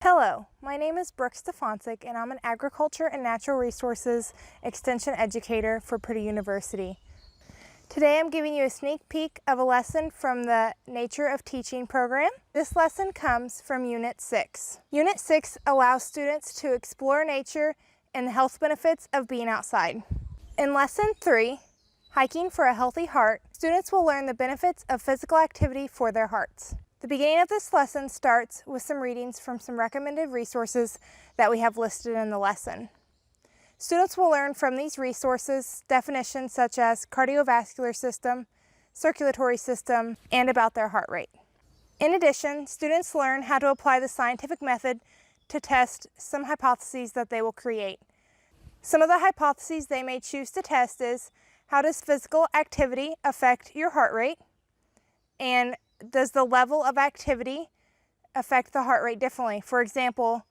Hello, my name is Brooke Stefancic and I'm an Agriculture and Natural Resources Extension Educator for Purdue University. Today I'm giving you a sneak peek of a lesson from the Nature of Teaching program. This lesson comes from Unit 6. Unit 6 allows students to explore nature and the health benefits of being outside. In Lesson 3, Hiking for a Healthy Heart, students will learn the benefits of physical activity for their hearts. The beginning of this lesson starts with some readings from some recommended resources that we have listed in the lesson. Students will learn from these resources definitions such as cardiovascular system, circulatory system, and about their heart rate. In addition, students learn how to apply the scientific method to test some hypotheses that they will create. Some of the hypotheses they may choose to test is, how does physical activity affect your heart rate? And does the level of activity affect the heart rate differently? For example,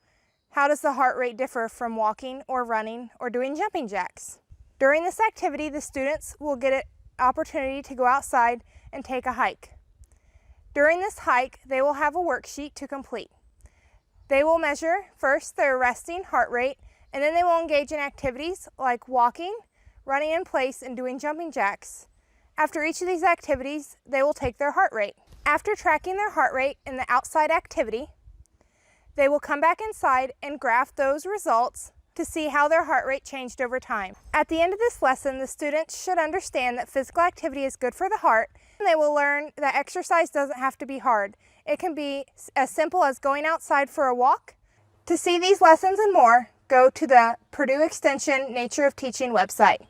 how does the heart rate differ from walking or running or doing jumping jacks? During this activity, the students will get an opportunity to go outside and take a hike. During this hike, they will have a worksheet to complete. They will measure first their resting heart rate, and then they will engage in activities like walking, running in place, and doing jumping jacks. After each of these activities, they will take their heart rate. After tracking their heart rate in the outside activity, they will come back inside and graph those results to see how their heart rate changed over time. At the end of this lesson, the students should understand that physical activity is good for the heart, and they will learn that exercise doesn't have to be hard. It can be as simple as going outside for a walk. To see these lessons and more, go to the Purdue Extension Nature of Teaching website.